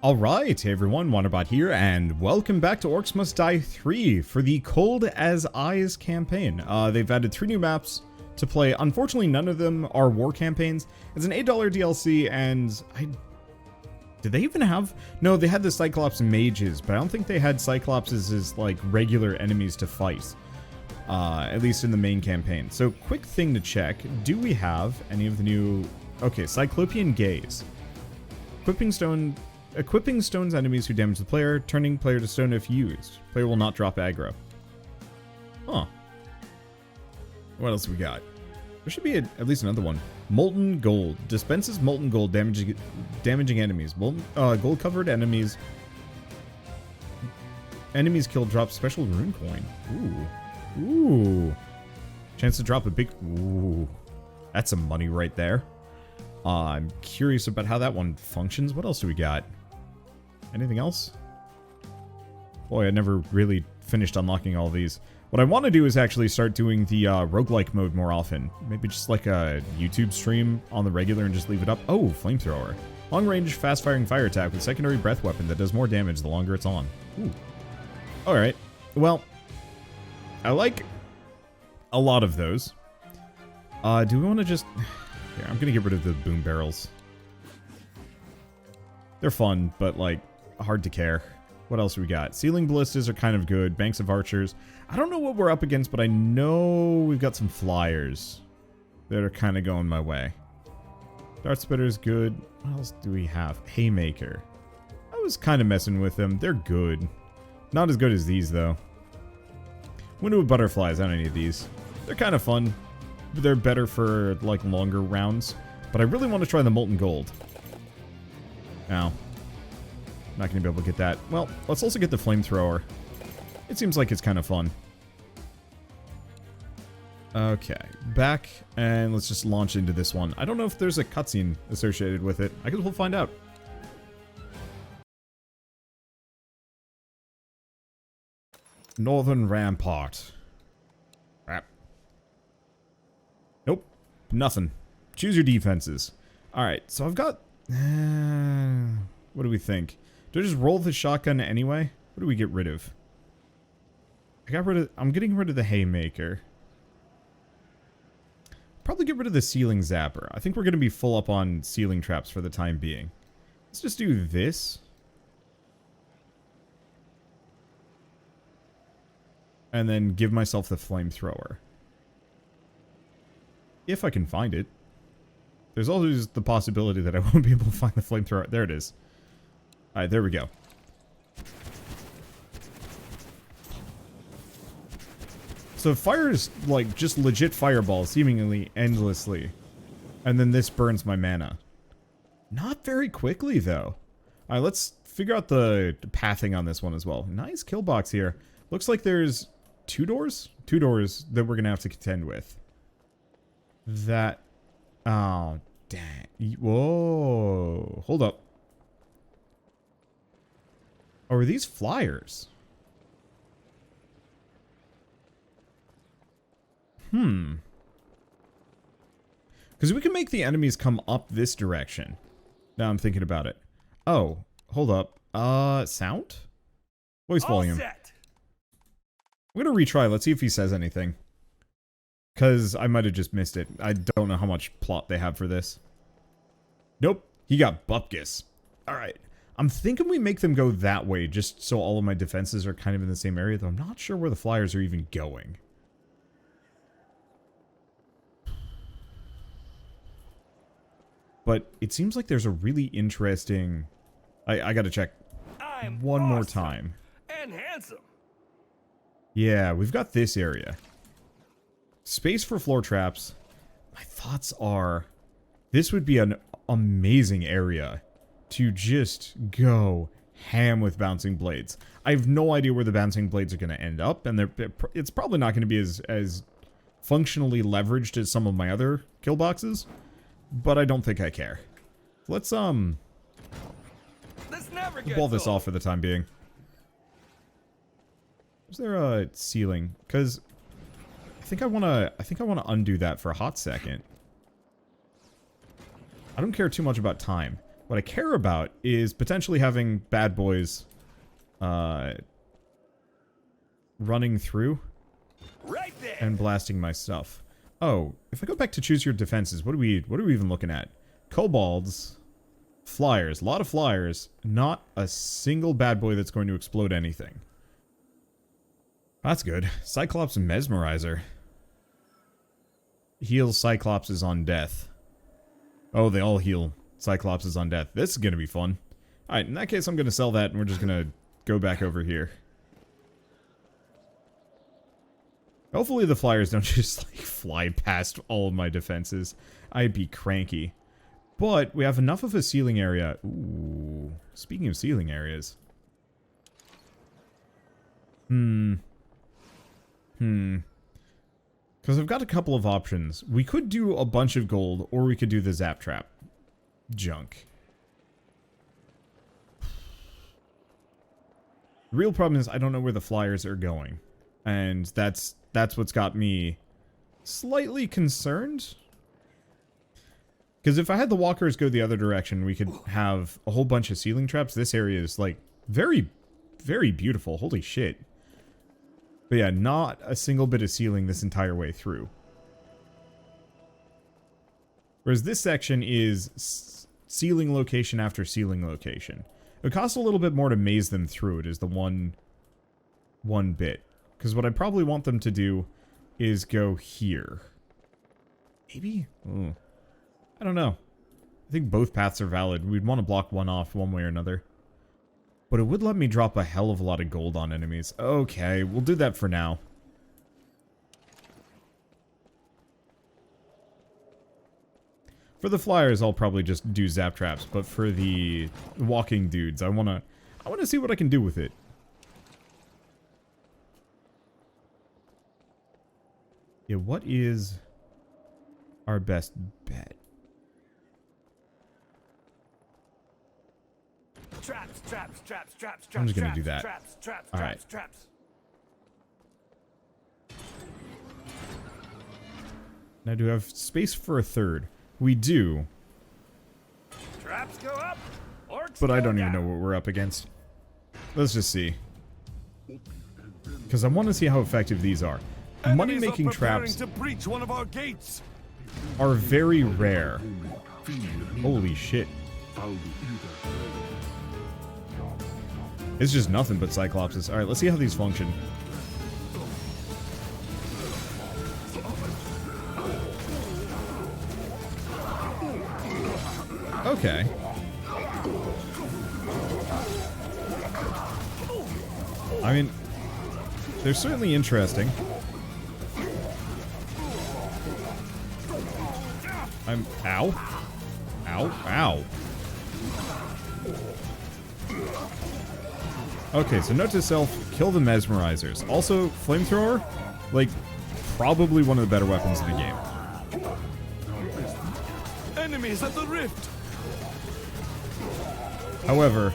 Alright, hey everyone, Wanderbot here, and welcome back to Orcs Must Die 3 for the Cold as Eyes campaign. They've added 3 new maps to play. Unfortunately, none of them are war campaigns. It's an $8 DLC, and did they even have... No, they had the Cyclops mages, but I don't think they had Cyclops as like, regular enemies to fight. At least in the main campaign. So, quick thing to check. Do we have any of the new... Okay, Cyclopean Gaze. Equipping stones enemies who damage the player, turning player to stone if used. Player will not drop aggro. Huh. What else we got? There should be at least another one. Molten Gold. Dispenses molten gold damaging enemies. Gold covered enemies. Enemies killed drop special rune coin. Ooh. Ooh. Chance to drop a big... Ooh. That's some money right there. I'm curious about how that one functions. What else do we got? Anything else? Boy, I never really finished unlocking all these. What I want to do is actually start doing the roguelike mode more often. Maybe just like a YouTube stream on the regular and just leave it up. Oh, Flamethrower. Long range, fast firing fire attack with secondary breath weapon that does more damage the longer it's on. Ooh. Alright. Well, I like a lot of those. Do we want to just... Here, I'm going to get rid of the boom barrels. They're fun, but like... hard to care. What else we got? Ceiling ballistas are kind of good. Banks of archers. I don't know what we're up against, but I know we've got some flyers that are kind of going my way. Dart spitter's good. What else do we have? Haymaker. I was kind of messing with them. They're good. Not as good as these, though. Window of butterflies. I don't need these. They're kind of fun. They're better for, like, longer rounds. But I really want to try the molten gold. Now. Not going to be able to get that. Well, let's also get the flamethrower. It seems like it's kind of fun. Okay, back, and let's just launch into this one. I don't know if there's a cutscene associated with it. I guess we'll find out. Northern Rampart. Crap. Nope, nothing. Choose your defenses. Alright, so I've got... what do we think? Do I just roll the shotgun anyway? What do we get rid of? I'm getting rid of the haymaker. Probably get rid of the ceiling zapper. I think we're going to be full up on ceiling traps for the time being. Let's just do this. And then give myself the flamethrower. If I can find it. There's always the possibility that I won't be able to find the flamethrower. There it is. Alright, there we go. So fire is like just legit fireballs, seemingly endlessly. And then this burns my mana. Not very quickly, though. Alright, let's figure out the pathing on this one as well. Nice kill box here. Looks like there's 2 doors? 2 doors that we're going to have to contend with. That... Oh, dang. Whoa. Hold up. Oh, are these flyers? Because we can make the enemies come up this direction. Now I'm thinking about it. Oh, hold up. Sound? Voice volume. I'm going to retry. Let's see if he says anything. Because I might have just missed it. I don't know how much plot they have for this. Nope. He got bupkis. Alright. I'm thinking we make them go that way, just so all of my defenses are kind of in the same area, though I'm not sure where the flyers are even going. But it seems like there's a really interesting... I gotta check one more time. And handsome. Yeah, we've got this area. Space for floor traps. My thoughts are... This would be an amazing area to just go ham with bouncing blades. I have no idea where the bouncing blades are going to end up, and it's probably not going to be as functionally leveraged as some of my other kill boxes, but I don't think I care. Let's ball this off for the time being. Is there a ceiling? Because I think I want to undo that for a hot second. I don't care too much about time. What I care about is potentially having bad boys running through Right there. and blasting my stuff. Oh, if I go back to choose your defenses, what are we even looking at? Kobolds, flyers, a lot of flyers, not a single bad boy that's going to explode anything. That's good. Cyclops and Mesmerizer. Heals Cyclopses on death. Oh, they all heal Cyclopses on death. This is going to be fun. Alright, in that case, I'm going to sell that, and we're just going to go back over here. Hopefully the flyers don't just, like, fly past all of my defenses. I'd be cranky. But we have enough of a ceiling area. Ooh. Speaking of ceiling areas. Because I've got a couple of options. We could do a bunch of gold, or we could do the zap trap junk. The real problem is I don't know where the flyers are going. And that's what's got me slightly concerned. Because if I had the walkers go the other direction, we could have a whole bunch of ceiling traps. This area is, like, very, very beautiful. Holy shit. But yeah, not a single bit of ceiling this entire way through. Whereas this section is ceiling location after ceiling location. It costs a little bit more to maze them through it is the one bit. Because what I probably want them to do is go here. Maybe? Ooh. I don't know. I think both paths are valid. We'd want to block one off one way or another. But it would let me drop a hell of a lot of gold on enemies. Okay, we'll do that for now. For the flyers, I'll probably just do zap traps. But for the walking dudes, I wanna see what I can do with it. Yeah, what is our best bet? Traps, traps, traps, traps, I'm just gonna traps, do that. Traps, traps, All traps, right. traps. Now, do we have space for a third? We do, Traps go up. Orcs but I go don't even know down. what we're up against. Let's just see. Because I want to see how effective these are. Enemies Money-making are preparing traps to breach one of our gates. are very rare. Holy shit. It's just nothing but Cyclopses. Alright, let's see how these function. Okay. I mean, they're certainly interesting. Ow. Ow. Ow. Okay, so note to self, kill the mesmerizers. Also, Flamethrower, like, probably one of the better weapons in the game. Enemies at the rift. However,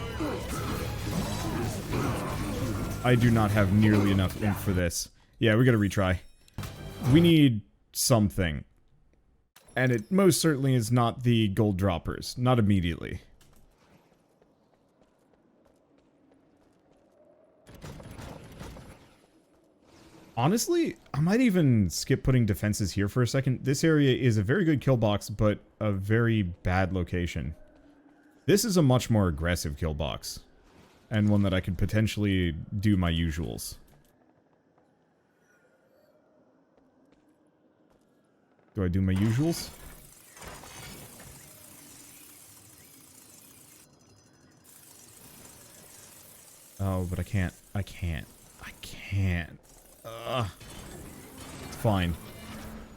I do not have nearly enough oomph for this. Yeah, we gotta retry. We need something. And it most certainly is not the gold droppers. Not immediately. Honestly, I might even skip putting defenses here for a second. This area is a very good kill box, but a very bad location. This is a much more aggressive kill box. And one that I could potentially do my usuals. Do I do my usuals? Oh, but I can't. I can't. I can't. It's fine.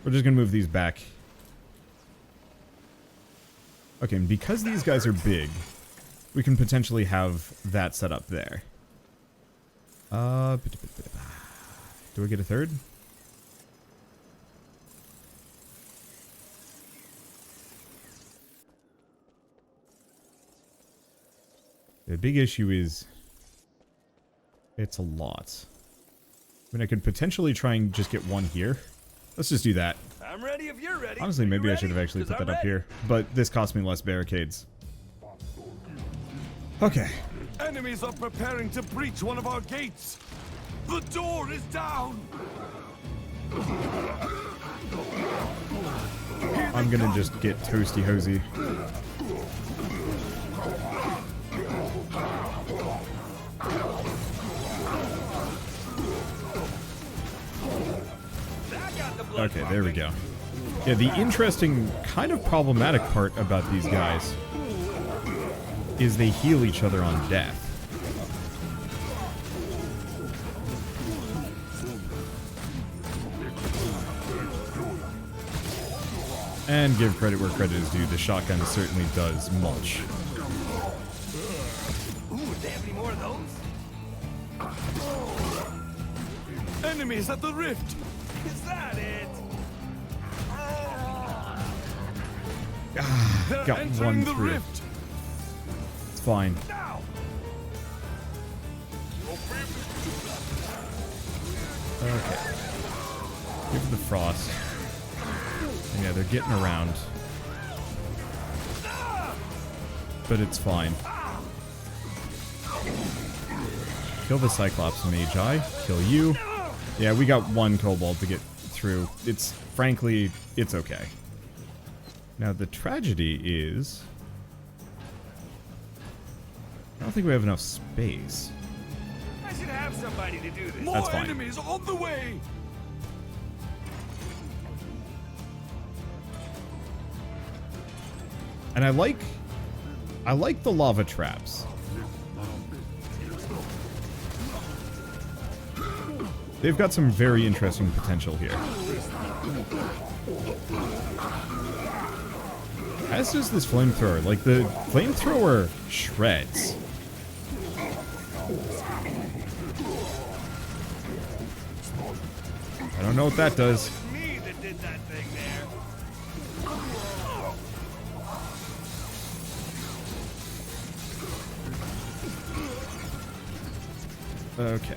We're just gonna move these back. Okay, and because these guys are big, we can potentially have that set up there. Do I get a third? The big issue is it's a lot. I mean, I could potentially try and just get one here. Let's just do that. I'm ready if you're ready. Honestly, Are you maybe I ready? should have actually 'Cause put I'm that up ready. here. But this cost me less barricades. Okay. Enemies are preparing to breach one of our gates. The door is down. I'm gonna just get toasty hosey. Okay, there we go. Yeah, the interesting, kind of problematic part about these guys is they heal each other on death. And give credit where credit is due, the shotgun certainly does much. Ooh, do they have any more of those? Enemies at the rift. Is that it? They're Got entering one the through. rift. It's fine. Now. Okay. Give the frost. Yeah, they're getting around. But it's fine. Kill the Cyclops Magi. Kill you. Yeah, we got one kobold to get through. Frankly, it's okay. Now, the tragedy is... I don't think we have enough space. I should have somebody to do this. That's More fine. enemies on the way. And I like the lava traps. They've got some very interesting potential here. As does this flamethrower. Like, the flamethrower shreds. I don't know what that does. Me that did that thing there. Okay.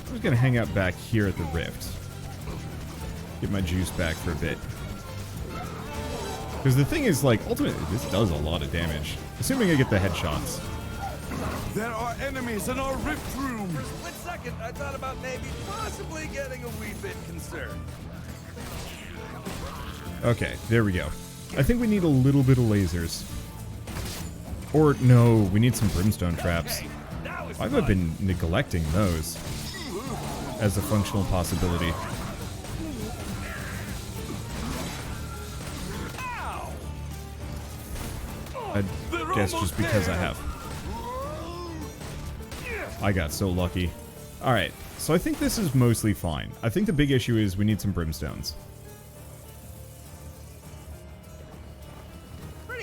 I'm just gonna hang out back here at the rift. Get my juice back for a bit. Because the thing is, like, ultimately, this does a lot of damage. Assuming I get the headshots. There are enemies in our rift room. For a split second, I thought about maybe possibly getting a wee bit concerned. Okay, there we go. I think we need a little bit of lasers. Or, no, we need some brimstone traps. Why have I been neglecting those as a functional possibility? I guess just because I have. I got so lucky. Alright, so I think this is mostly fine. I think the big issue is we need some brimstones.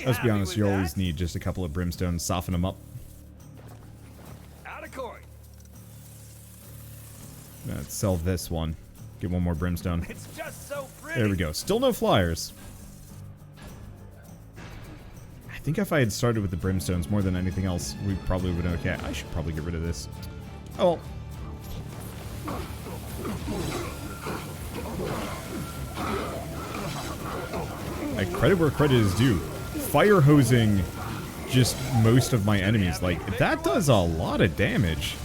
Let's be honest, you always need just a couple of brimstones, soften them up. Out of coin. Let's sell this one. Get one more brimstone. It's just so pretty. There we go. Still no flyers. I think if I had started with the brimstones more than anything else, we probably would have been okay. I should probably get rid of this. Oh well. I credit where credit is due. Fire hosing just most of my enemies. Like, that does a lot of damage.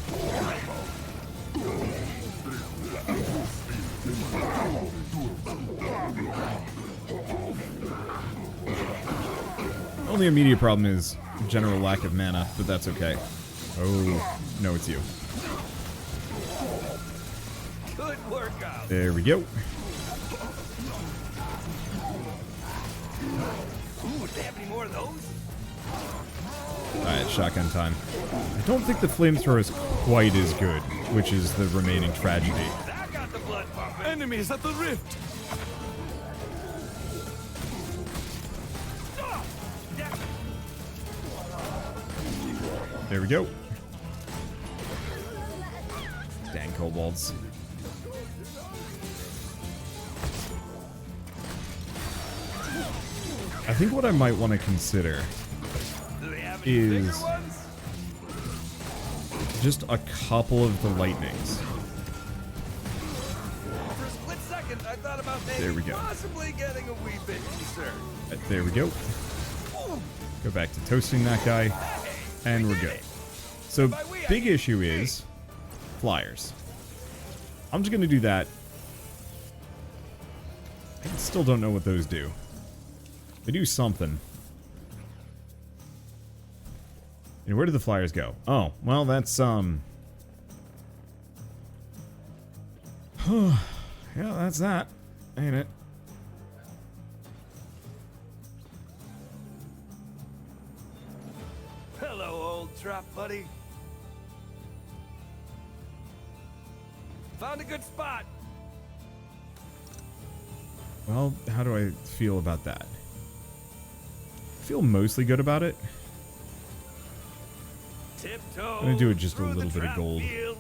Only immediate problem is general lack of mana, but that's okay. Oh, no, it's you. Good workout. There we go. Ooh, do they have any more of those? Alright, shotgun time. I don't think the flamethrower is quite as good, which is the remaining tragedy. That got the blood pumping. Enemies at the rift. There we go. Dang kobolds. I think what I might want to consider Do they have any bigger is ones? just a couple of the lightnings. For a split second, I thought about maybe There we go. possibly getting a wee bit concerned. There we go. Go back to toasting that guy. And we're good. So, big issue is flyers. I'm just going to do that. I still don't know what those do. They do something. And where do the flyers go? Oh, well, that's, yeah, that's that, ain't it? Hello, old trap buddy. Found a good spot. Well, how do I feel about that? I feel mostly good about it. Tiptoe I'm gonna do it just a through the little bit of trap gold. field.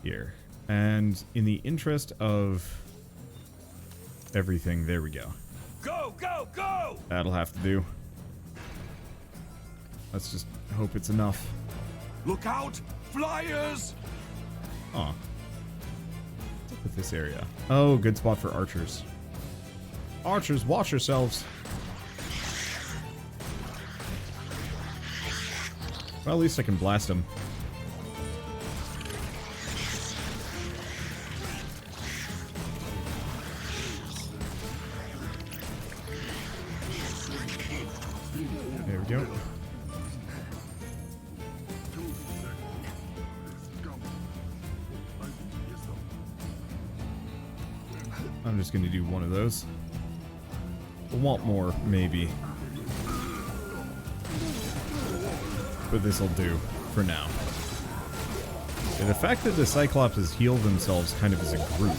Here. And in the interest of everything, there we go. Go, go, go! That'll have to do. Let's just hope it's enough. Look out! Flyers! Aw. What's up with this area? Oh, good spot for archers. Archers, watch yourselves. Well, at least I can blast them. There we go. I'm just going to do one of those. I want more, maybe. But this'll do for now. Yeah, the fact that the Cyclops heal themselves kind of as a group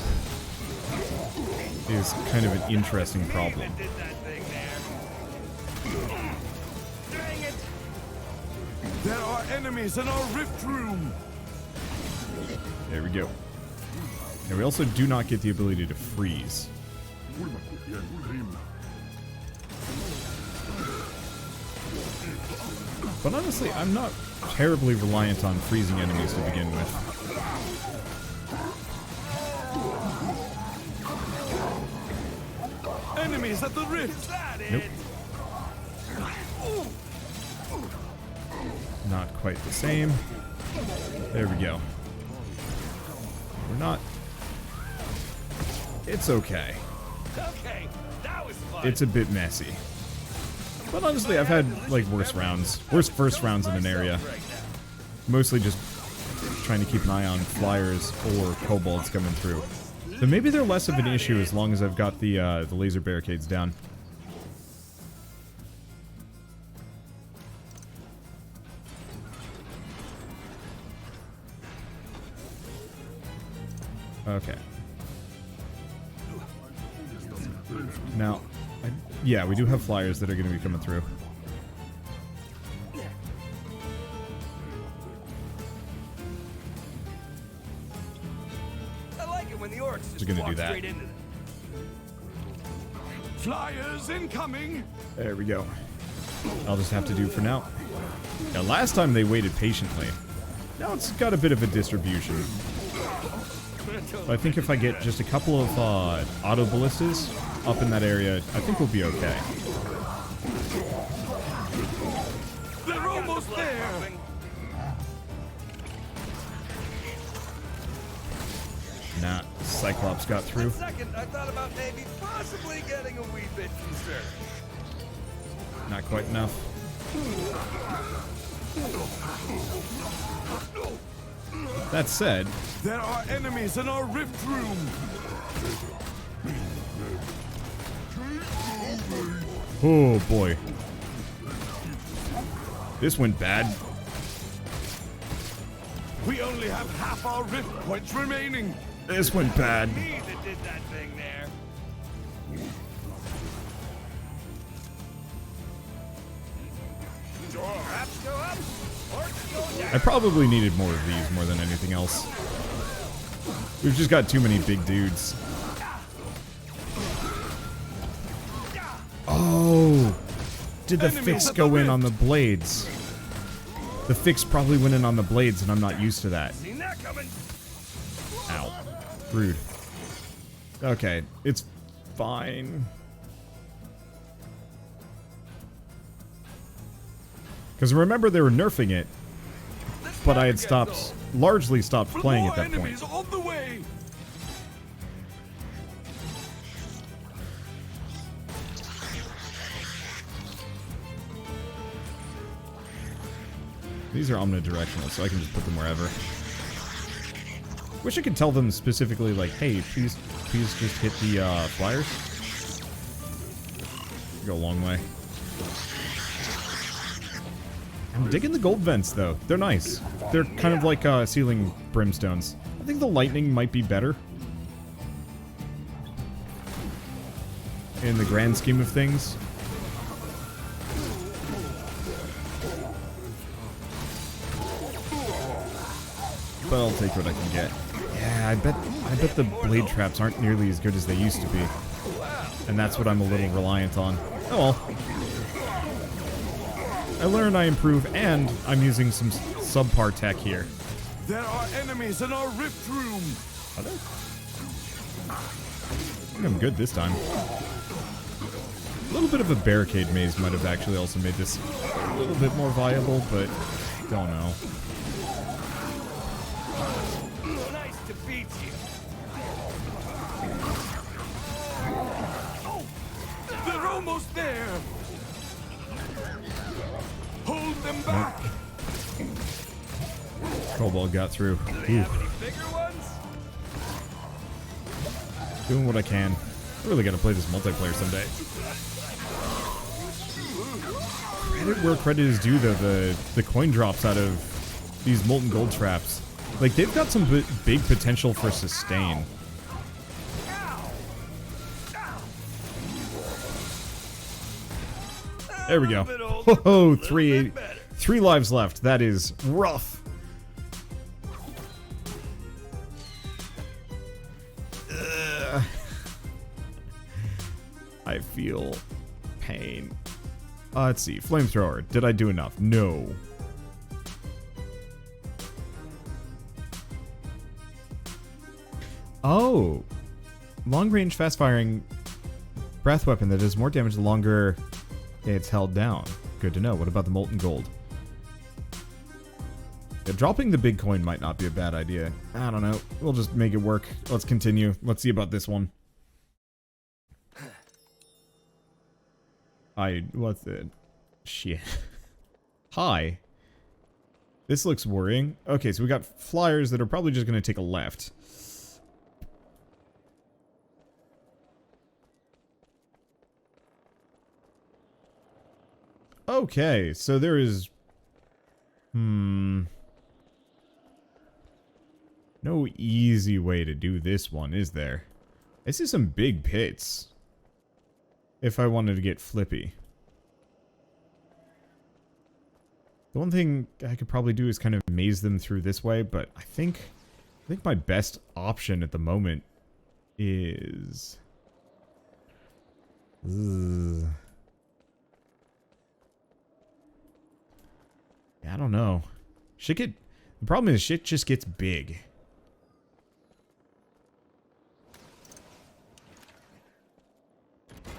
is kind of an interesting problem. Did that thing there. Dang it! There are enemies in our rift room! There we go. And we also do not get the ability to freeze. But honestly, I'm not terribly reliant on freezing enemies to begin with. Enemies at the rift! Is that Nope. it? Not quite the same. There we go. We're not... It's okay. Okay, that was fun. It's a bit messy. But honestly, I've had, like, worse first rounds in an area. Mostly just trying to keep an eye on flyers or kobolds coming through. So maybe they're less of an issue as long as I've got the laser barricades down. Okay. Now, yeah, we do have flyers that are going to be coming through. I like it when the orcs just gonna do walk that. straight into them. Flyers incoming! There we go. I'll just have to do for now. Now, last time they waited patiently. Now it's got a bit of a distribution. But I think if I get just a couple of auto ballistas up in that area, I think we'll be okay. They're almost there! Nah, Cyclops got through. Second, I thought about maybe possibly getting a wee bit concerned. Not quite enough. That said, There are enemies in our rift room! oh boy. This went bad. We only have half our rift points remaining! This went bad. Me that did that thing there. Traps go up, orcs go down. I probably needed more of these more than anything else. We've just got too many big dudes. Oh! Did the fix go in on the blades? The fix probably went in on the blades, and I'm not used to that. Seen that coming. Ow. Rude. Okay, it's fine. Because remember, they were nerfing it, but I had largely stopped playing at that point. On the way. These are omnidirectional, so I can just put them wherever. Wish I could tell them specifically, like, hey, please just hit the flyers. Go a long way. I'm digging the gold vents, though. They're nice. They're kind of like ceiling brimstones. I think the lightning might be better in the grand scheme of things. But I'll take what I can get. Yeah, I bet the blade traps aren't nearly as good as they used to be. And that's what I'm a little reliant on. Oh well. I learn, I improve, and I'm using some subpar tech here. There are enemies in our rift room. Are there? I think I'm good this time. A little bit of a barricade maze might have actually also made this a little bit more viable, but don't know. Nice to beat you. They're almost there. Hold them back. Cobalt got through. Do they have any bigger ones? Doing what I can. I really gotta play this multiplayer someday. Credit where credit is due, though. The coin drops out of these Molten Gold Traps. Like, they've got some big potential for sustain. There we go. Whoa, 3 lives left. That is rough. I feel pain. Let's see. Flamethrower. Did I do enough? No. Oh. Long-range, fast-firing breath weapon that does more damage the longer it's held down. Good to know. What about the Molten Gold? Yeah, dropping the big coin might not be a bad idea. I don't know. We'll just make it work. Let's continue. Let's see about this one. What's the... Shit. Hi. This looks worrying. Okay, so we got flyers that are probably just going to take a left. Okay, so there is... No easy way to do this one, is there? I see some big pits. If I wanted to get flippy. The one thing I could probably do is kind of maze them through this way, but I think my best option at the moment is... Yeah, I don't know. The problem is shit just gets big.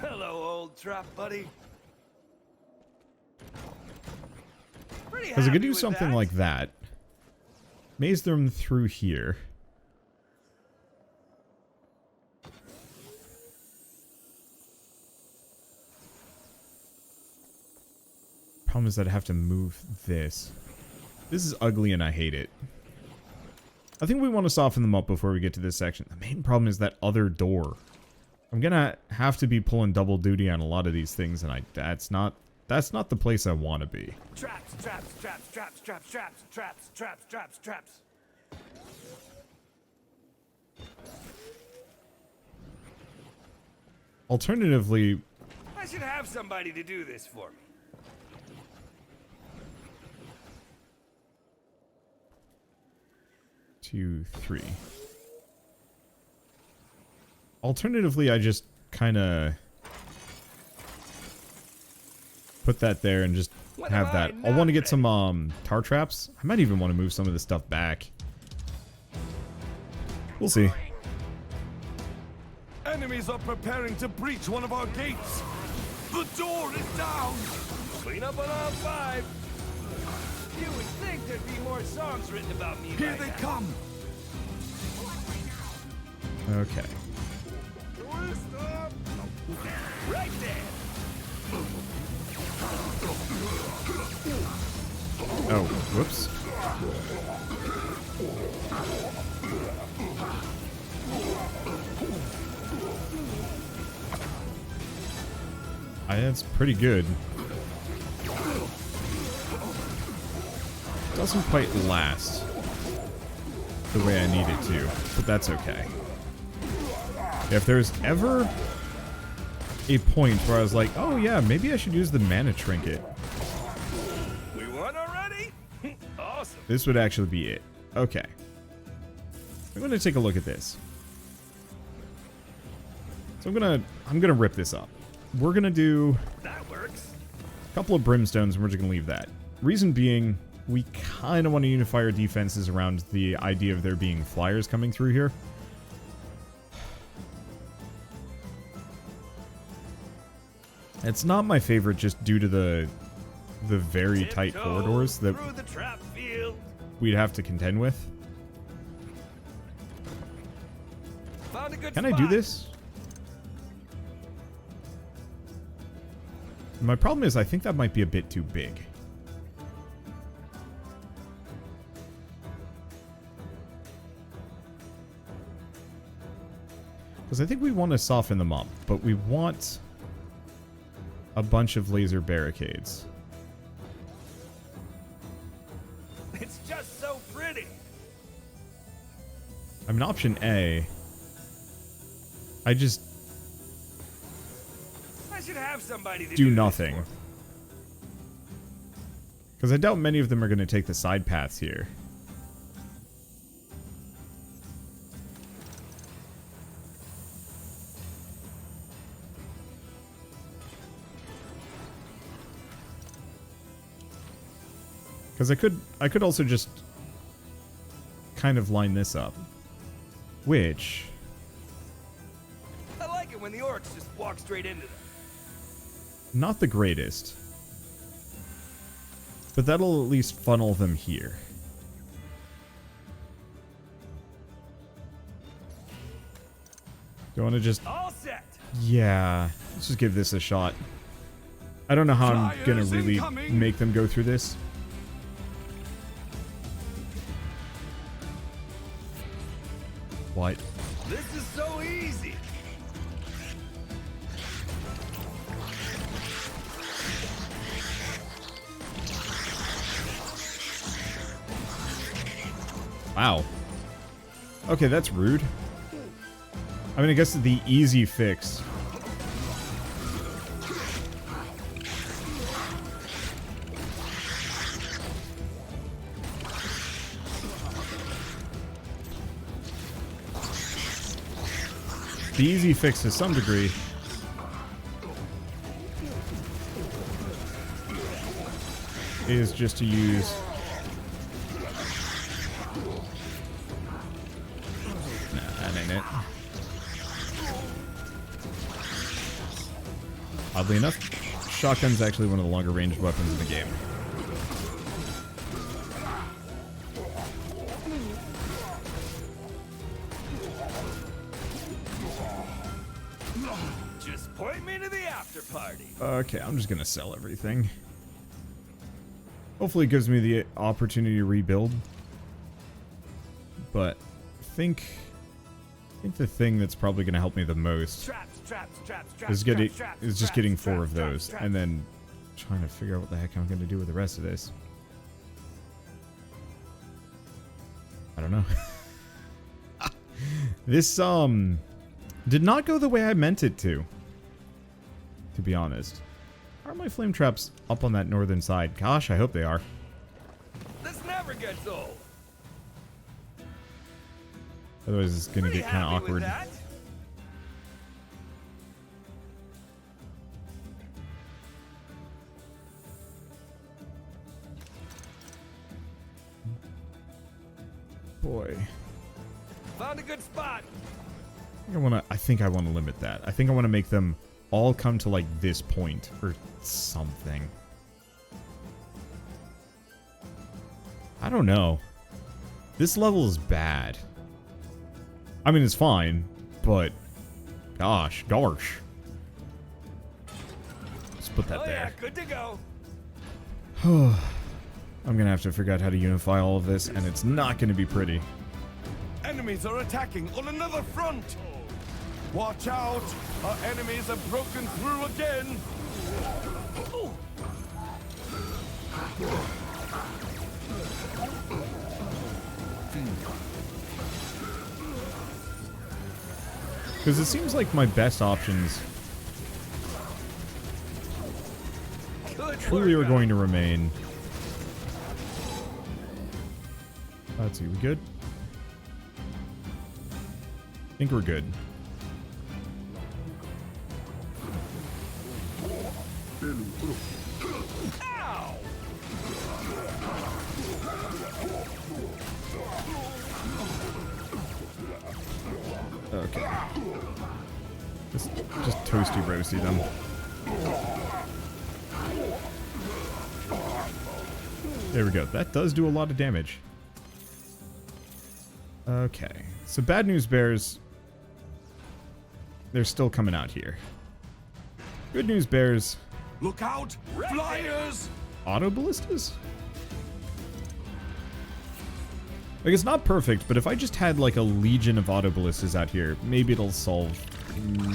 Hello, old trap buddy. Because I could do something like that. Maze them through here. Problem is that I have to move this. This is ugly and I hate it. I think we want to soften them up before we get to this section. The main problem is that other door. I'm gonna have to be pulling double duty on a lot of these things, and that's not the place I want to be. Traps, traps, traps, traps, traps, traps, traps, traps, traps, traps. Alternatively, I should have somebody to do this for me. Two, three. Alternatively, I just kind of put that there and just have that. I want to get some tar traps. I might even want to move some of this stuff back. We'll see. Enemies are preparing to breach one of our gates. The door is down. Clean up on all 5. You would think there'd be more songs written about me Here by they now. come! Okay. Right there. Oh, whoops. That's pretty good. Doesn't quite last the way I need it to, but that's okay. If there's ever a point where I was like, oh yeah, maybe I should use the mana trinket, We won already? Awesome. this would actually be it. Okay. I'm gonna take a look at this. So I'm gonna rip this up. We're gonna do That works. a couple of brimstones and we're just gonna leave that. Reason being, we kind of want to unify our defenses around the idea of there being flyers coming through here. It's not my favorite just due to the very tight Tiptoe corridors that through the trap field. we'd have to contend with. Found a good Can I spot. do this? My problem is I think that might be a bit too big. Because I think we want to soften them up, but we want a bunch of laser barricades. It's just so pretty. I mean, option A. I just I should have somebody to do this nothing. for. Because I doubt many of them are going to take the side paths here. Because I could also just kind of line this up. Which, I like it when the orcs just walk straight into them. not the greatest. But that'll at least funnel them here. Do I want to just... All set. Yeah, let's just give this a shot. I don't know how I'm gonna Flyers really incoming. make them go through this. What? This is so easy. Wow. Okay, that's rude. I mean, I guess the easy fix. The easy fix to some degree is just to use that ain't it. Oddly enough, shotgun's actually one of the longer ranged weapons in the game. Just point me to the after party. Okay, I'm just gonna sell everything. Hopefully it gives me the opportunity to rebuild. But I think the thing that's probably gonna help me the most Traps, traps, traps, is traps, traps, just traps, getting traps, 4 traps, of those, traps, and then trying to figure out what the heck I'm gonna do with the rest of this. I don't know. This did not go the way I meant it to be honest. Are my flame traps up on that northern side? Gosh, I hope they are. This never gets old. Otherwise it's gonna Pretty get kind of happy with awkward. that. Boy. Found a good spot. I think I want to limit that. I think I want to make them all come to like this point or something. I don't know. This level is bad. I mean, it's fine, but gosh. Let's put that there. Yeah, good to go. I'm gonna have to figure out how to unify all of this, and it's not gonna be pretty. Enemies are attacking on another front. Watch out! Our enemies have broken through again. Because it seems like my best options truly are going to remain. Let's see, we good? I think we're good. Ow! Okay. Just toasty roasty them. There we go. That does do a lot of damage. Okay. So bad news bears, they're still coming out here. Good news bears, Look out! Flyers! auto ballistas? Like, it's not perfect, but if I just had like a legion of auto ballistas out here, maybe it'll solve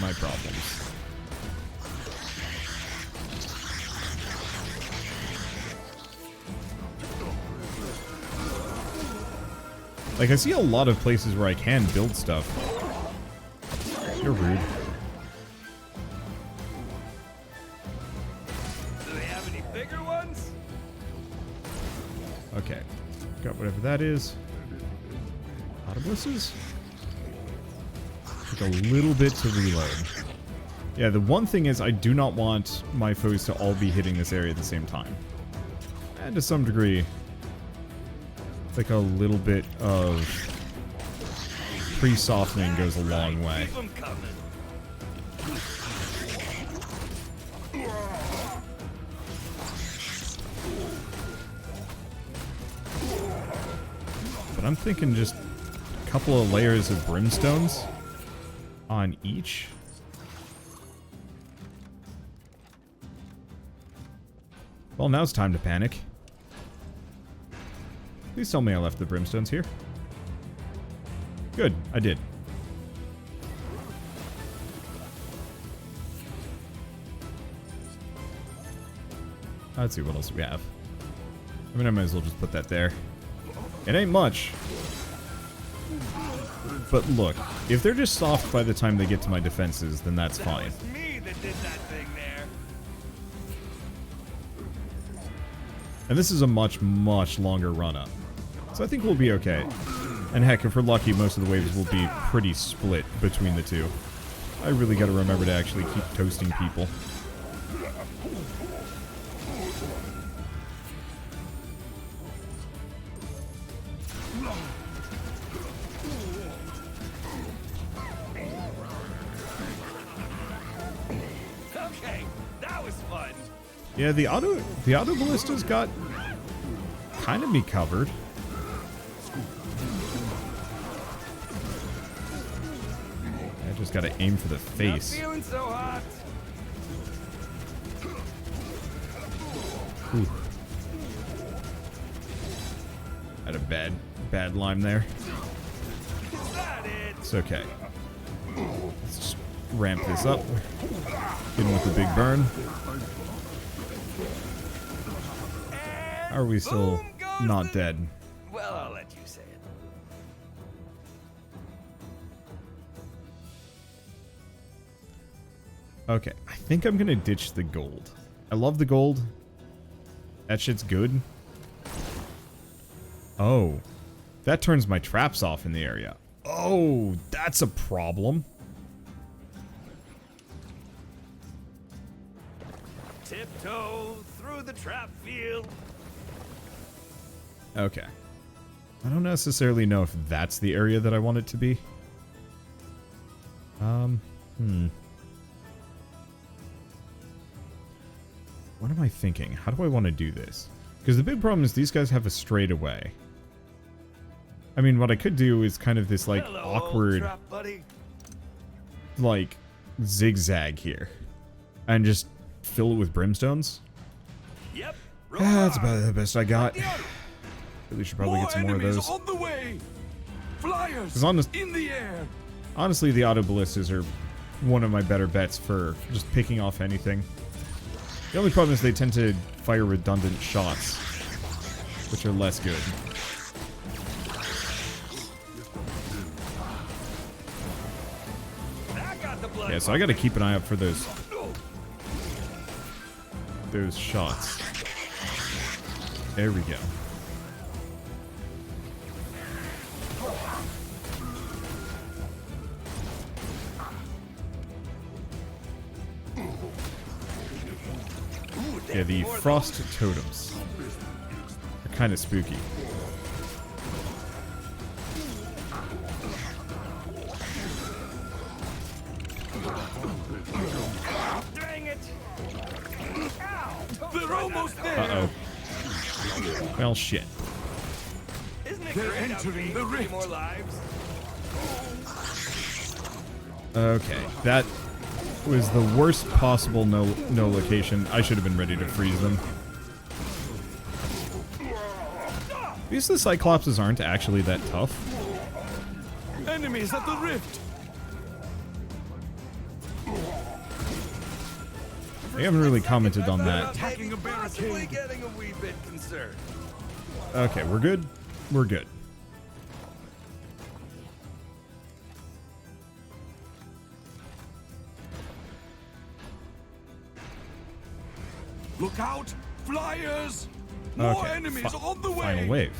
my problems. Like, I see a lot of places where I can build stuff. You're rude. Do they have any bigger ones? Okay. Got whatever that is. Autobuses? Take a little bit to reload. Yeah, the one thing is I do not want my foes to all be hitting this area at the same time. And to some degree, like a little bit of pre-softening goes a long way. Keep 'em coming. But I'm thinking just a couple of layers of brimstones on each. Well, now it's time to panic. Please tell me I left the brimstones here. Good, I did. Let's see what else we have. I mean, I might as well just put that there. It ain't much. But look, if they're just soft by the time they get to my defenses, then that's fine. It was me that did that thing there. And this is a much, much longer run-up. So I think we'll be okay. And heck, if we're lucky, most of the waves will be pretty split between the two. I really gotta remember to actually keep toasting people. Okay, that was fun. Yeah, the auto ballistas got kind of me covered. I just gotta aim for the Not face. feeling so hot. Ooh. Had a bad lime there. Is that it? It's okay. Let's just ramp this up. Get in with the big burn. And Are we still boom goes not the- dead? Well, I'll let you say it. Okay, I think I'm gonna ditch the gold. I love the gold. That shit's good. Oh. That turns my traps off in the area. Oh, that's a problem. Tiptoe through the trap field. Okay. I don't necessarily know if that's the area that I want it to be. What am I thinking? How do I want to do this? Because the big problem is these guys have a straightaway. I mean, what I could do is kind of this, like, Hello, awkward, trap buddy. like, zigzag here. And just fill it with brimstones. Yep. That's about the best I got. Really should probably get some more of enemies those. on the way. Flyers 'Cause in the air. Honestly, the auto ballistas are one of my better bets for just picking off anything. The only problem is they tend to fire redundant shots, which are less good. I got the blood. Yeah, so I gotta keep an eye out for those shots. There we go. Yeah, the frost totems are kind of spooky. Dang it. They're almost there. Uh-oh. Well, shit. Isn't it They're great how entering being the three rift. more lives? Okay, that was the worst possible no location. I should have been ready to freeze them. These the Cyclopses aren't actually that tough. Enemies at the rift. They haven't really commented on that. Attacking a Possibly barricade. getting a wee bit concerned. Okay, we're good. We're good. Look out! Flyers! More Okay, enemies on the way! final wave.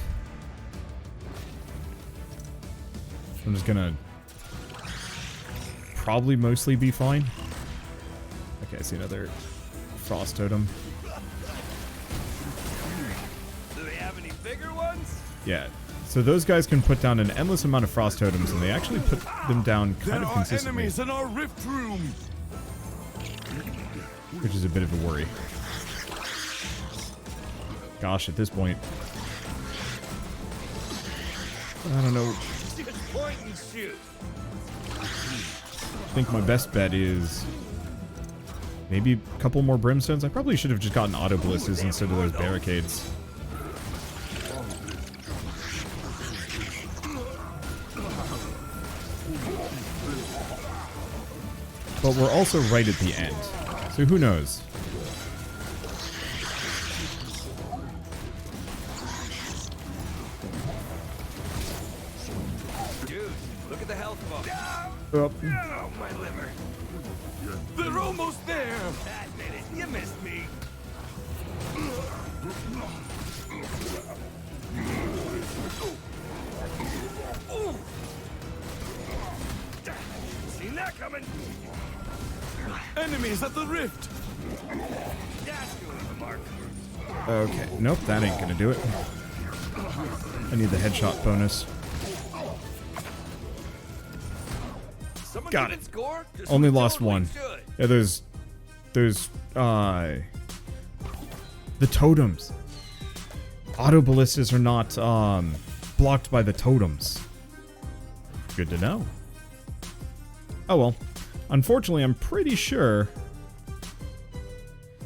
I'm just gonna probably mostly be fine. Okay, I see another frost totem. Do they have any bigger ones? Yeah, so those guys can put down an endless amount of frost totems, and they actually put them down There kind of are consistently, enemies in our rift room! which is a bit of a worry. Gosh, at this point, I don't know. Just point and shoot. I think my best bet is maybe a couple more brimstones. I probably should have just gotten auto ballistas instead of those barricades. But we're also right at the end, so who knows? Dude, look at the health bar. Oh, Oh, my liver. They're almost there! Admit it, you missed me. Ooh. Seen that coming. Enemies at the rift! That's gonna leave a mark. okay. Nope, that ain't gonna do it. I need the headshot bonus. Someone Got didn't score? Just Only totally lost one. should. Yeah, there's the totems. Auto ballistas are not blocked by the totems. Good to know. Oh well. Unfortunately, I'm pretty sure.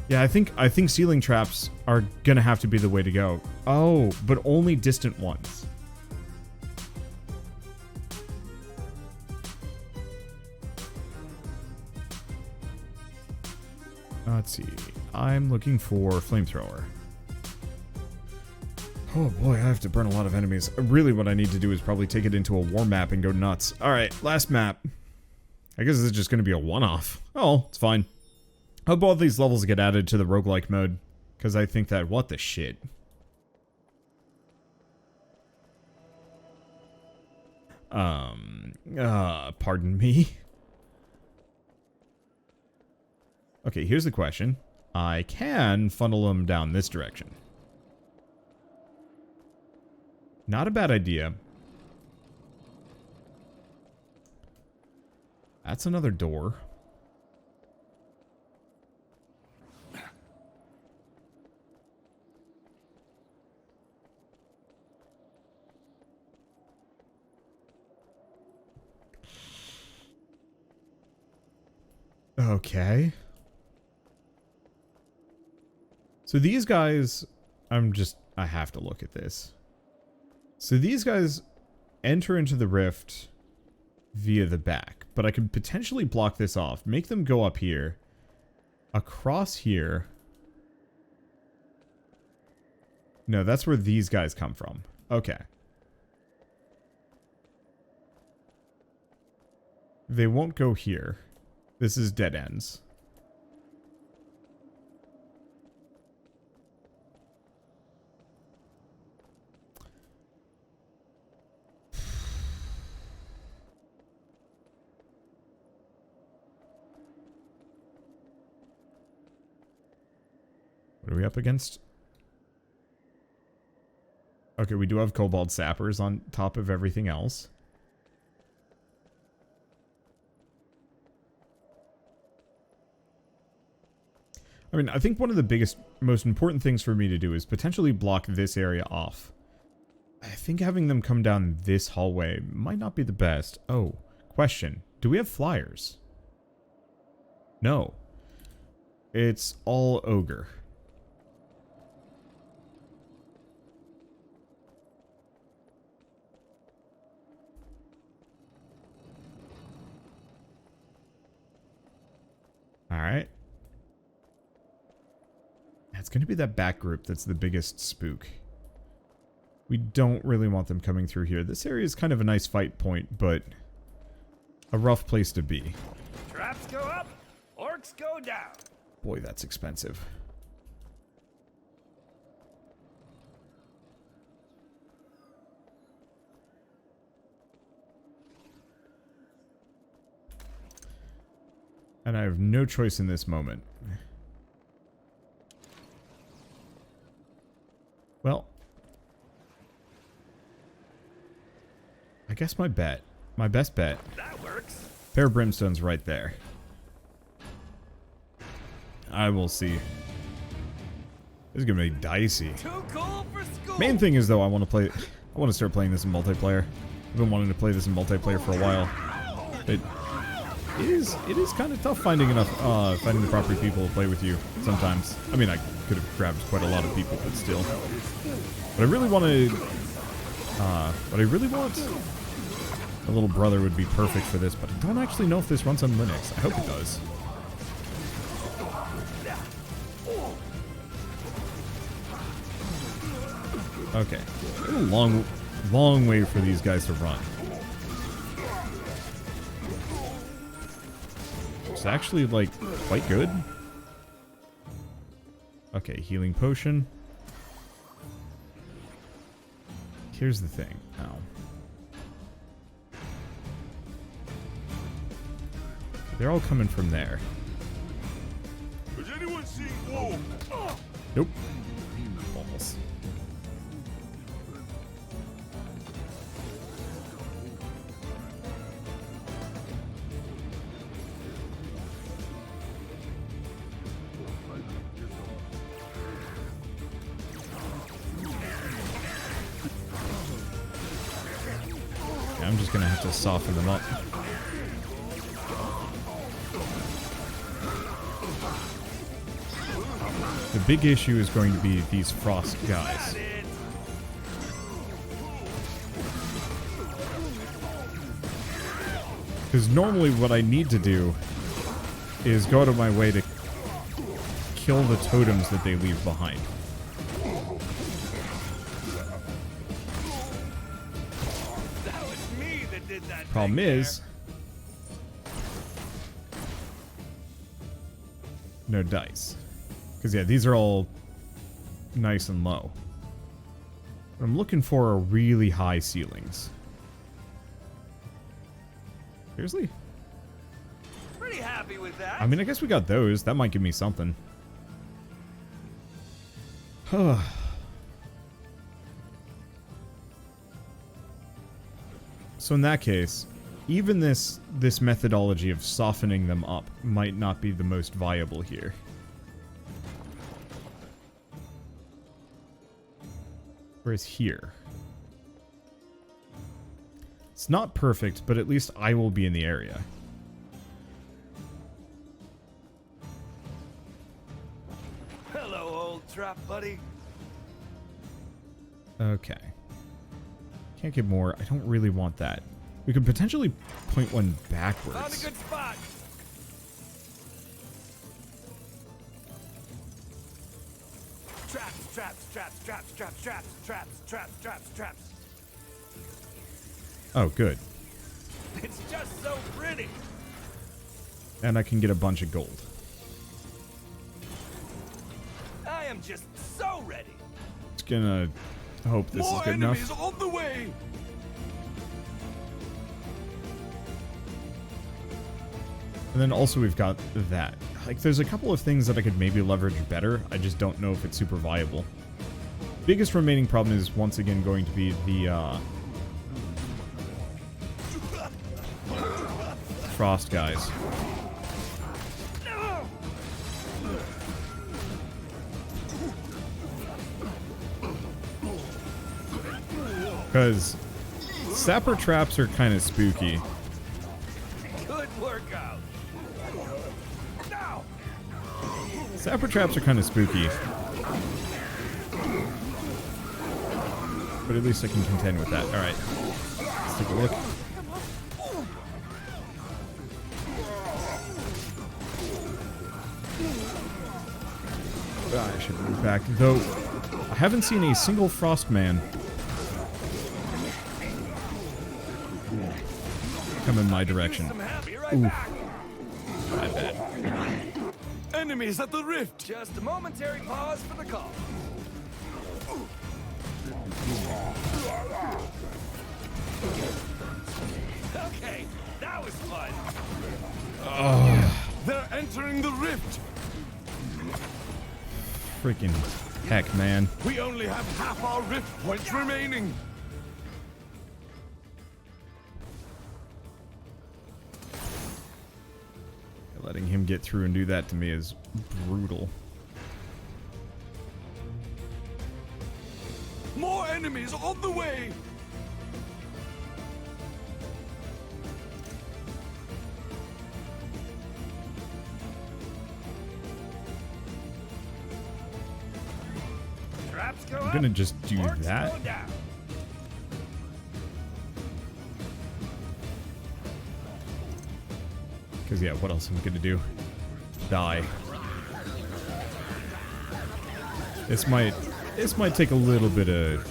Yeah, I think ceiling traps are gonna have to be the way to go. Oh, but only distant ones. Let's see. I'm looking for Flamethrower. Oh boy, I have to burn a lot of enemies. Really what I need to do is probably take it into a war map and go nuts. Alright, last map. I guess this is just going to be a one-off. Oh, it's fine. I hope all these levels get added to the roguelike mode. Because I think that, what the shit? Pardon me? Okay, here's the question. I can funnel them down this direction. Not a bad idea. That's another door. Okay. So these guys, I have to look at this. So these guys enter into the rift via the back, but I could potentially block this off, make them go up here, across here. No, that's where these guys come from. Okay. They won't go here. This is dead ends. What are we up against? Okay, we do have Cobalt Sappers on top of everything else. I mean, I think one of the biggest, most important things for me to do is potentially block this area off. I think having them come down this hallway might not be the best. Oh, question. Do we have flyers? No. It's all ogre. Alright. It's going to be that back group that's the biggest spook. We don't really want them coming through here. This area is kind of a nice fight point, but a rough place to be. Traps go up, orcs go down. Boy, that's expensive. And I have no choice in this moment. Well, I guess my best bet. That works. Pair of Brimstones right there. I will see. This is gonna be dicey. Too cool for school. Main thing is though, I want to start playing this in multiplayer. I've been wanting to play this in multiplayer for a while. It is kind of tough finding the proper people to play with you sometimes. I mean, I could have grabbed quite a lot of people, but still. But I really want a little brother would be perfect for this, but I don't actually know if this runs on Linux. I hope it does. Okay. A long way for these guys to run. It's actually, like, quite good. Okay, healing potion. Here's the thing. Ow. They're all coming from there. Has anyone seen Whoa? Nope. Balls. I'm just gonna have to soften them up. The big issue is going to be these frost guys. Because normally what I need to do is go out of my way to kill the totems that they leave behind. Problem is, no dice. Because, yeah, these are all nice and low. But I'm looking for really high ceilings. Seriously? Pretty happy with that. I mean, I guess we got those. That might give me something. So in that case, even this methodology of softening them up might not be the most viable here. Whereas here, it's not perfect, but at least I will be in the area. trap, buddy. Okay. Can't get more. I don't really want that. We could potentially point one backwards. Found a good spot. Traps, traps, traps, traps, traps, traps, traps, traps, traps, traps. Oh, good. It's just so pretty. And I can get a bunch of gold. I am just so ready. Just gonna hope this More is good enemies enough. on the way. And then also we've got that. Like, there's a couple of things that I could maybe leverage better. I just don't know if it's super viable. Biggest remaining problem is once again going to be the frost guys. Because sapper traps are kind of spooky. Good workout. Now. Sapper traps are kind of spooky. But at least I can contend with that. Alright. Let's take a look. I should move back. Though, I haven't seen a single frost man come in my direction. Ooh. My bad. Enemies at the rift. Just a momentary pause for the call. Okay, that was fun. They're entering the rift. Freaking heck, man. We only have half our rift points remaining. Letting him get through and do that to me is brutal. More enemies on the way. Traps go I'm gonna just do Orcs that. go down. Because, yeah, what else am I gonna do? Die. This might take a little bit of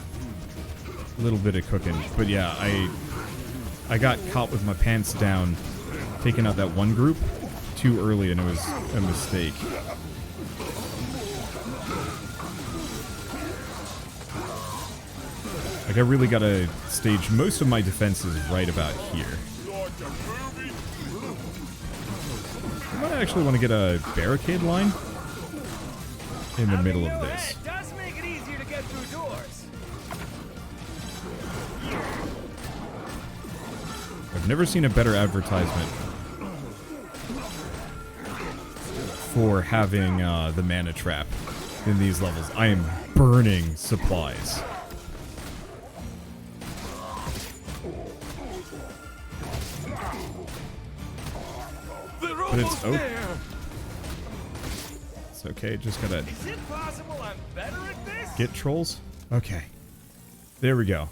cooking, but yeah, I got caught with my pants down, taking out that one group too early, and it was a mistake. Like, I really gotta stage most of my defenses right about here. I might actually want to get a barricade line in the middle of this. It does make it easier to get through doors. I've never seen a better advertisement for having the mana trap in these levels. I am burning supplies. But it's it's okay, just gotta Is it possible I'm better at this? get trolls. Okay. There we go.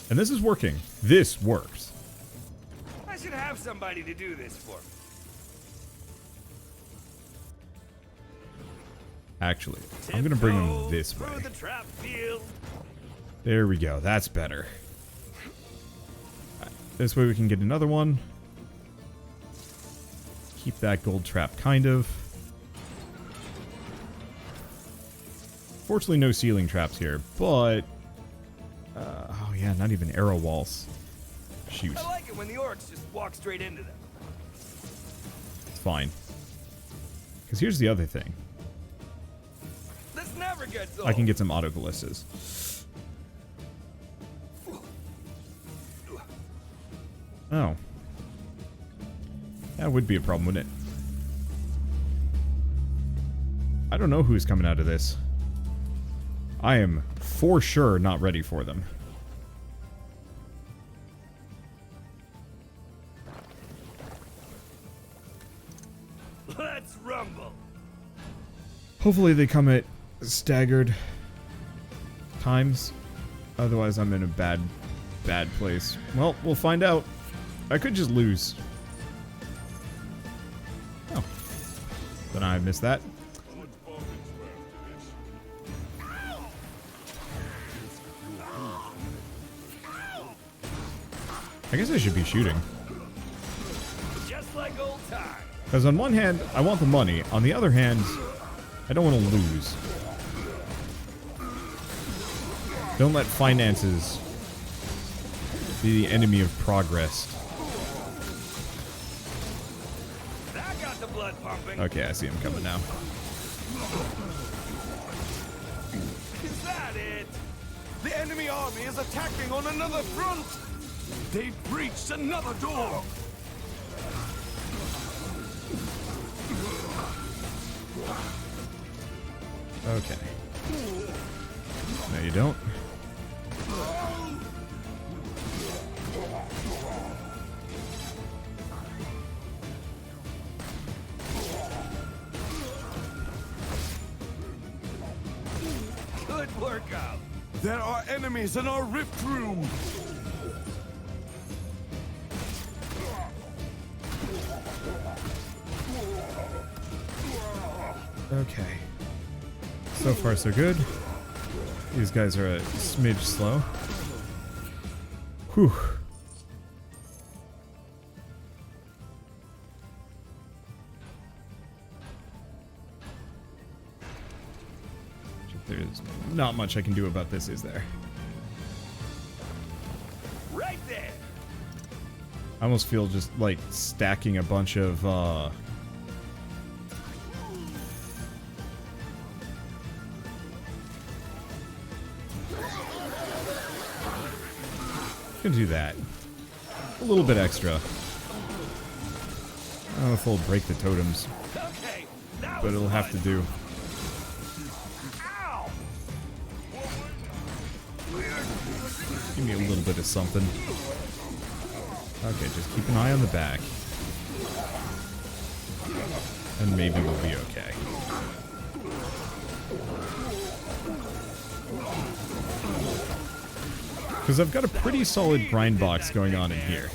And this is working. This works. I should have somebody to do this for me. Actually, I'm gonna bring them this way. Through the trap field. There we go. That's better. This way we can get another one. Keep that gold trap, kind of. Fortunately, no ceiling traps here, but... oh yeah, not even arrow walls. Shoot. I like it when the orcs just walk straight into them. It's fine. Because here's the other thing. This never gets old. I can get some auto ballistas. Oh. That would be a problem, wouldn't it? I don't know who's coming out of this. I am for sure not ready for them. Let's rumble. Hopefully they come at staggered times. Otherwise I'm in a bad place. Well, we'll find out. I could just lose. Oh. Then I missed that. I guess I should be shooting. Just like old times. Because on one hand, I want the money. On the other hand, I don't want to lose. Don't let finances be the enemy of progress. That got the blood pumping. Okay, I see him coming now. Is that it? The enemy army is attacking on another front. They've breached another door. Okay. No, you don't. Good workout. There are enemies in our rift room. Okay. So far, so good. These guys are a smidge slow. Whew. There's not much I can do about this, is there? Right there. I almost feel just like stacking a bunch of gonna do that. A little bit extra. I don't know if I'll break the totems, Okay. That but was it'll have to fun. do. Ow! Give me a little bit of something. Okay, just keep an eye on the back. And maybe we'll be okay. Because I've got a pretty solid grind box going on in here.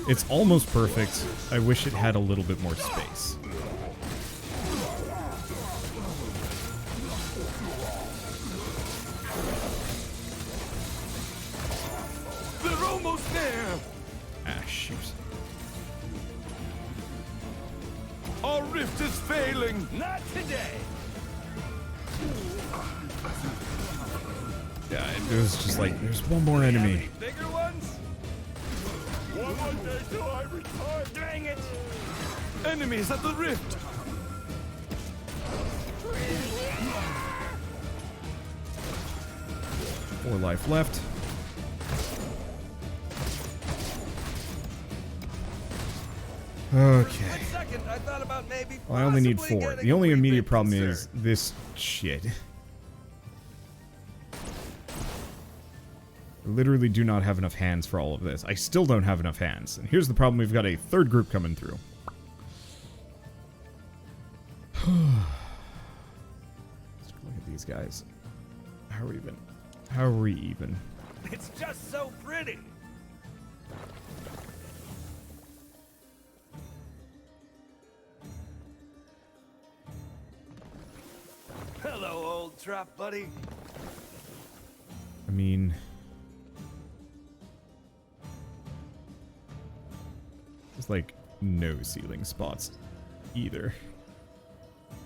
It's almost perfect. I wish it had a little bit more space. They're almost there. Ah, shoot. Our rift is failing. Not today. Yeah, it was just like, there's one more enemy. Bigger ones? One more day till I retire. Dang it! Enemies at the rift. 4 life left. Okay. One second, I thought about maybe Well, I only need possibly 4. getting The only a wee immediate bit problem concerned. is this shit. I literally do not have enough hands for all of this. I still don't have enough hands. And here's the problem, we've got a third group coming through. Let's look at these guys. How are we even? How are we even? It's just so pretty. Hello, old trap buddy. I mean... there's like no ceiling spots either.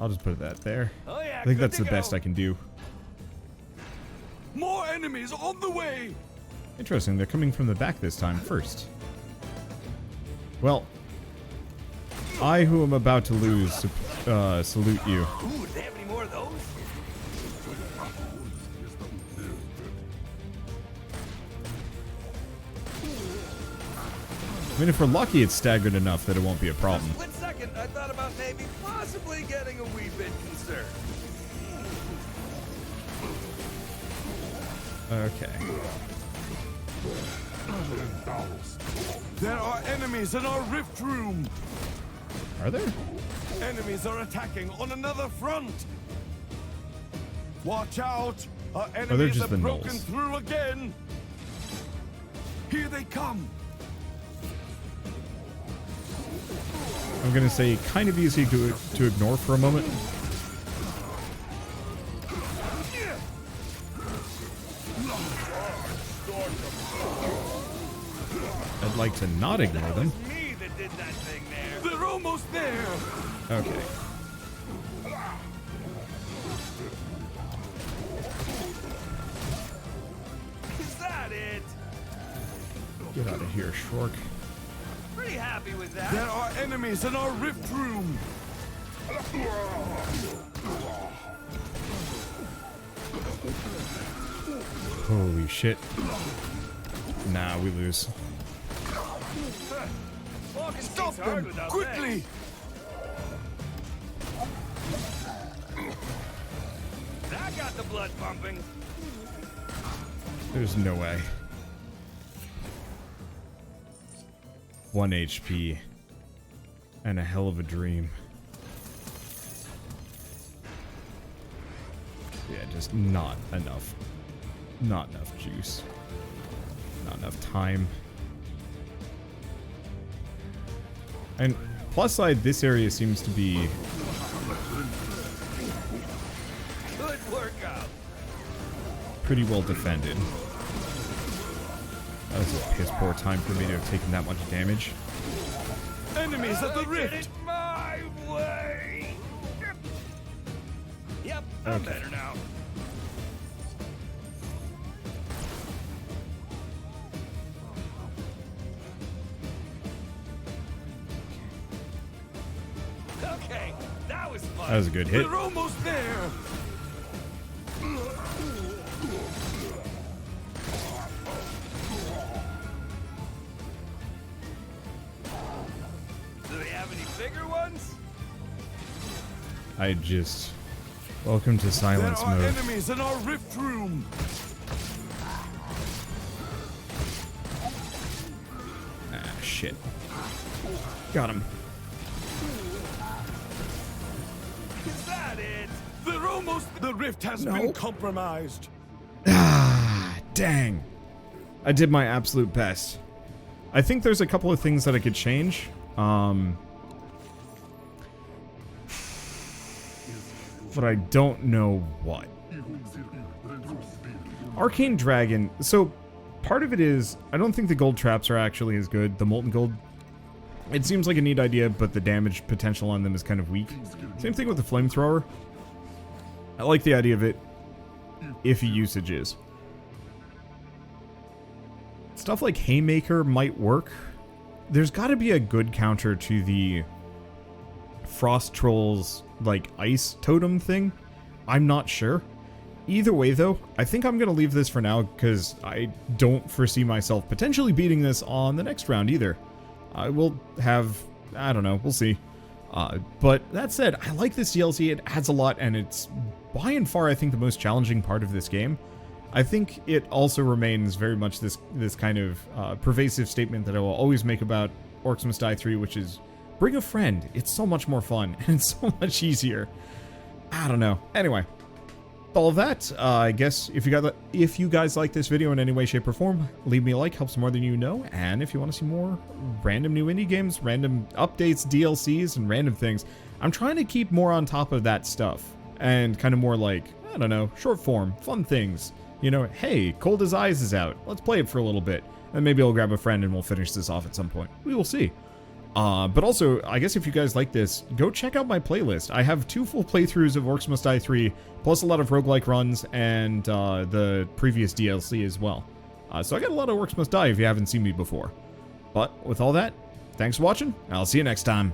I'll just put that there. Oh yeah, I think good that's to the go. best I can do. More enemies on the way. Interesting, they're coming from the back this time first. Well, I who am about to lose salute you. Ooh, do they have any more of those? I mean, if we're lucky, it's staggered enough that it won't be a problem. Split second, I thought about maybe possibly getting a wee bit concerned. Okay. There are enemies in our rift room. Are there? Enemies are attacking on another front. Watch out! Our they're enemies just are the broken gnolls. through again! Here they come! I'm gonna say kind of easy to ignore for a moment. I'd like to not ignore them. Me that did that thing there. They're almost there! Okay. Is that it? Get out of here, Shork. Pretty happy with that. There are enemies in our rift room! Holy shit. Nah, we lose. Walking Stop seems hard them! without Quickly! legs. That got the blood pumping. There's no way. 1 HP. And a hell of a dream. Yeah, just not enough. Not enough juice. Not enough time. And plus side, this area seems to be Good workout. pretty well defended. That was a piss poor time for me to have taken that much damage. Enemies at the I did rift! it my way. Yep, I'm Okay. better now. Okay, that was fun. That was a good hit. They're almost there! Do they have any bigger ones? I just... Welcome to There silence are mode. enemies in our rift room! Ah, shit. Got him. Is that it? They're almost... The rift has been compromised! Ah, dang. I did my absolute best. I think there's a couple of things that I could change. But I don't know what. Arcane Dragon. So, part of it is, I don't think the gold traps are actually as good. The Molten Gold, it seems like a neat idea, but the damage potential on them is kind of weak. Same thing with the Flamethrower. I like the idea of it. Iffy usage is. Stuff like Haymaker might work. There's got to be a good counter to the Frost Trolls, like, ice totem thing. I'm not sure. Either way, though, I think I'm going to leave this for now, because I don't foresee myself potentially beating this on the next round either. I will have... I don't know. We'll see. But that said, I like this DLC. It adds a lot, and it's by and far, I think, the most challenging part of this game. I think it also remains very much this kind of pervasive statement that I will always make about Orcs Must Die 3, which is bring a friend. It's so much more fun, and it's so much easier. I don't know. Anyway, all of that, I guess if you guys like this video in any way, shape, or form, leave me a like, helps more than you know. And if you want to see more random new indie games, random updates, DLCs, and random things, I'm trying to keep more on top of that stuff. And kind of more like, I don't know, short form, fun things. You know, hey, Cold as Ice is out. Let's play it for a little bit. And maybe I'll grab a friend and we'll finish this off at some point. We will see. But also, I guess if you guys like this, go check out my playlist. I have 2 full playthroughs of Orcs Must Die 3, plus a lot of roguelike runs and the previous DLC as well. So I got a lot of Orcs Must Die if you haven't seen me before. But with all that, thanks for watching, and I'll see you next time.